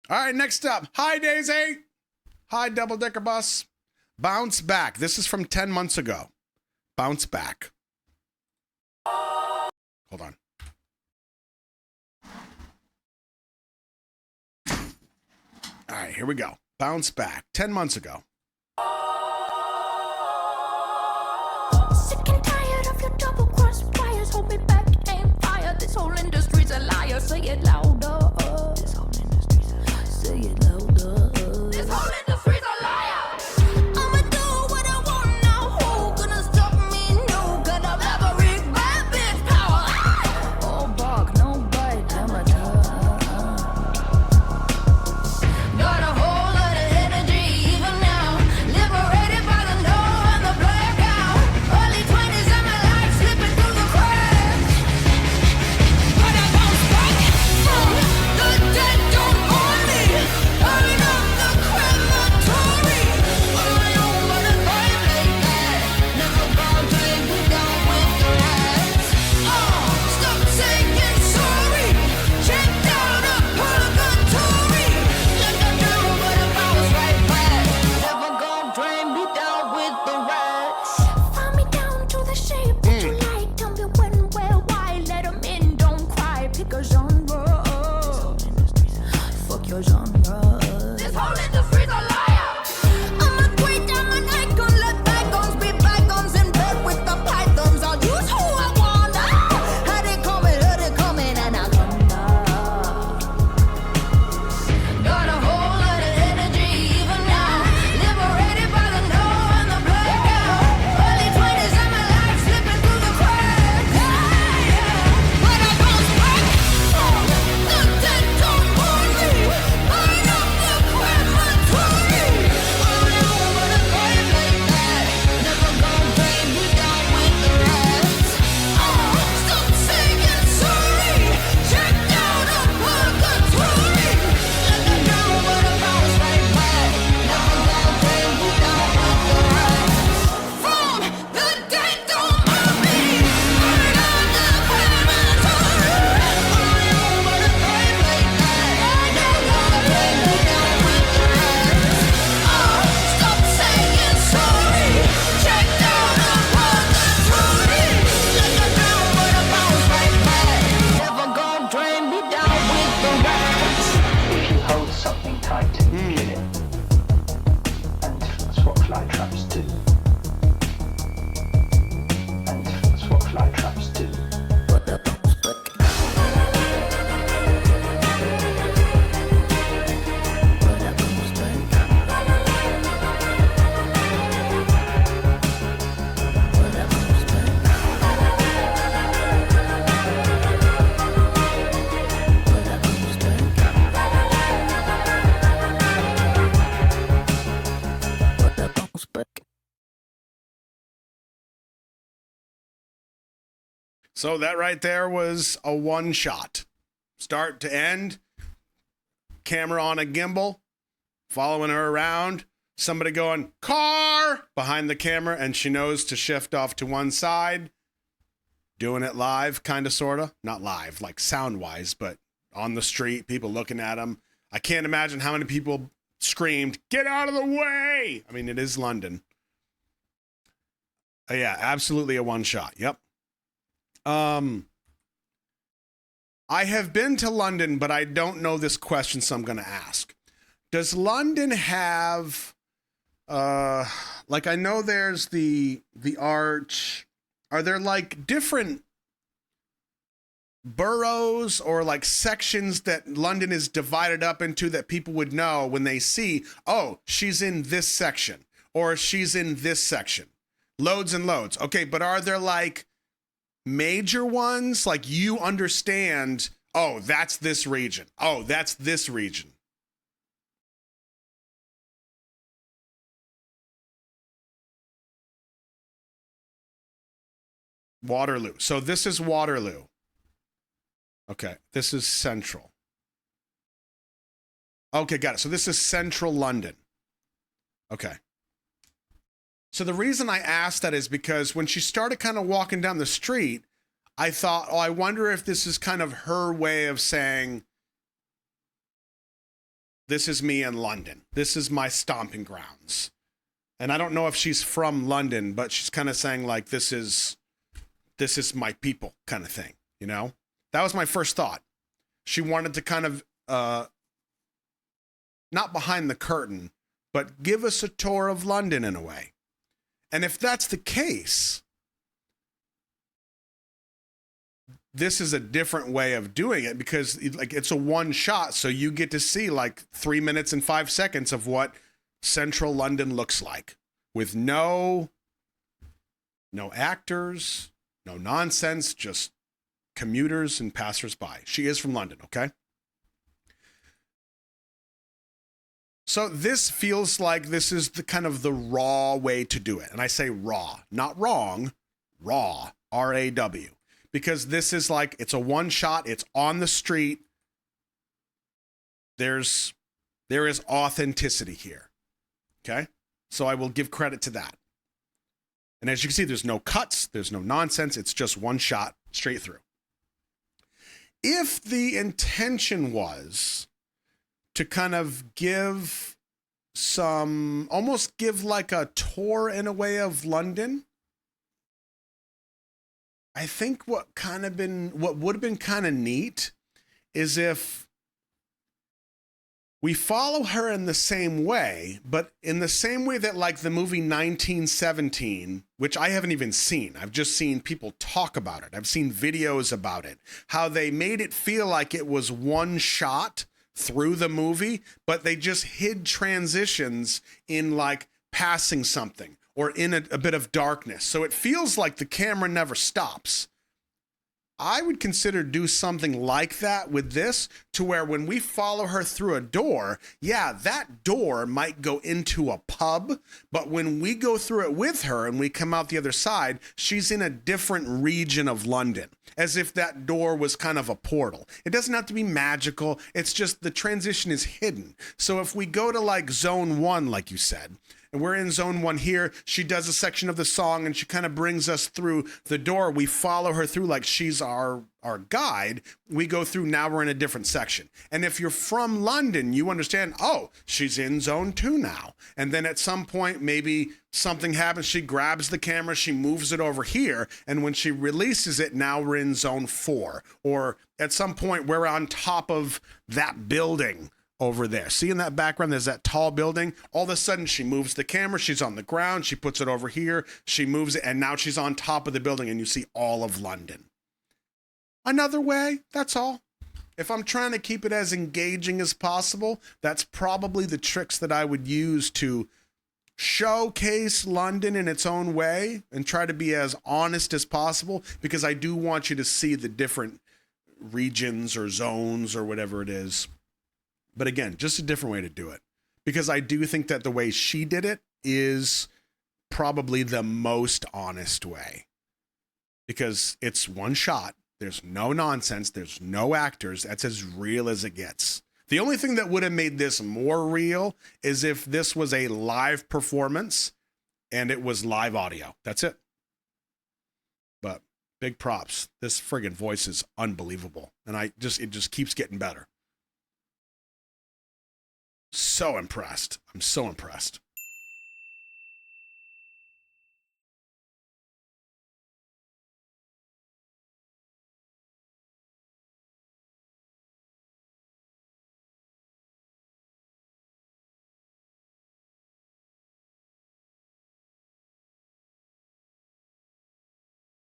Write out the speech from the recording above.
All right, next up. Hi, Daisy. Hi, Double Decker Bus. Bounce Back. This is from 10 months ago. Bounce Back. Hold on. All right, here we go. Bounce Back. 10 months ago. Sick and tired of your double-crossed wires. Hold me back, aim fire. This whole industry's a liar. Say it louder. This whole industry's a liar. Say it louder. This whole industry's a liar. I'ma do what I want now. Who gonna stop me? No, got a maverick, bad bitch power. Oh, bark, no bite, amateur. Got a whole lot of energy even now. Liberated by the no and the blackout. Early 20s and my life slipping through the cracks. But I bounce back from the dead, don't own me. Burning up the crematory. On my own, but a vibe like that. Never bound to lay me down with the rats. Stop saying sorry. Checked out a purgatory. Like a devil, but I bounce right back. Never gonna drain me down with the rats. Find me down to the shape that you like. Tell me when, where, why. Let 'em in, don't cry. Pick a genre. Fuck your genre. This whole industry's a liar. I'm a great diamond icon. Let bygones be bygones. In bed with the pythons. I'll use who I want. Heard it coming, and I come back. Got a whole lot of energy even now. Liberated by the no and the blackout. Early 20s and my life slipping through the cracks. But I bounce back from the dead, don't mourn me. Burn up the crematory. On my own, but a vibe like that. Never gonna drain me down with the rats. Stop saying sorry. Checked out a purgatory. Like a devil, but I bounce right back. Never gonna drain me down with the rats. From the dead, don't mourn me. Burn up the crematory. On my own, but a vibe like that. Never gonna drain me down with the rats. Stop saying sorry. Checked out a purgatory. Like a devil, but I bounce right back. Never gonna drain me down with the rats. If you hold something tight, you kill it. And that's what fly traps do. And that's what fly traps do. So that right there was a one shot. Start to end. Camera on a gimbal. Following her around. Somebody going, car! Behind the camera. And she knows to shift off to one side. Doing it live, kind of, sort of. Not live, like sound-wise, but on the street, people looking at them. I can't imagine how many people screamed, get out of the way! I mean, it is London. Yeah, absolutely a one shot. Yep. I have been to London, but I don't know this question, so I'm going to ask. Does London have, like I know there's the Arch. Are there like different boroughs or like sections that London is divided up into that people would know when they see, oh, she's in this section or she's in this section? Loads and loads. Okay, but are there like major ones? Like you understand, oh, that's this region. Oh, that's this region. Waterloo. So this is Waterloo. Okay, this is Central. Okay, got it. So this is Central London. Okay. So the reason I asked that is because when she started kind of walking down the street, I thought, oh, I wonder if this is kind of her way of saying, this is me in London. This is my stomping grounds. And I don't know if she's from London, but she's kind of saying like, this is my people kind of thing, you know? That was my first thought. She wanted to kind of, not behind the curtain, but give us a tour of London in a way. And if that's the case, this is a different way of doing it because like it's a one shot. So you get to see like 3 minutes and 5 seconds of what central London looks like with no actors, no nonsense, just commuters and passersby. She is from London. Okay. So this feels like this is the kind of the raw way to do it. And I say raw, not wrong, raw, R-A-W. Because this is like, it's a one shot, it's on the street. There is authenticity here. Okay? So I will give credit to that. And as you can see, there's no cuts, there's no nonsense, it's just one shot straight through. If the intention was to kind of give almost give like a tour in a way of London, I think what would have been kind of neat is if we follow her in the same way, but in the same way that like the movie 1917, which I haven't even seen. I've just seen people talk about it. I've seen videos about it, how they made it feel like it was one shot through the movie, but they just hid transitions in like passing something or in a bit of darkness. So it feels like the camera never stops. I would consider do something like that with this to where when we follow her through a door, yeah, that door might go into a pub, but when we go through it with her and we come out the other side, she's in a different region of London, as if that door was kind of a portal. It doesn't have to be magical. It's just the transition is hidden. So if we go to like zone 1, like you said, and we're in zone 1 here, she does a section of the song and she kind of brings us through the door. We follow her through like she's our guide. We go through, now we're in a different section. And if you're from London, you understand, oh, she's in zone 2 now. And then at some point, maybe something happens. She grabs the camera, she moves it over here. And when she releases it, now we're in zone 4. Or at some point, we're on top of that building over there. See in that background, there's that tall building. All of a sudden, she moves the camera. She's on the ground. She puts it over here. She moves it, and now she's on top of the building, and you see all of London. Another way, that's all. If I'm trying to keep it as engaging as possible, that's probably the tricks that I would use to showcase London in its own way and try to be as honest as possible, because I do want you to see the different regions or zones or whatever it is. But again, just a different way to do it, because I do think that the way she did it is probably the most honest way, because it's one shot. There's no nonsense. There's no actors. That's as real as it gets. The only thing that would have made this more real is if this was a live performance and it was live audio. That's it. But big props. This friggin' voice is unbelievable. And it just keeps getting better. So impressed. I'm so impressed.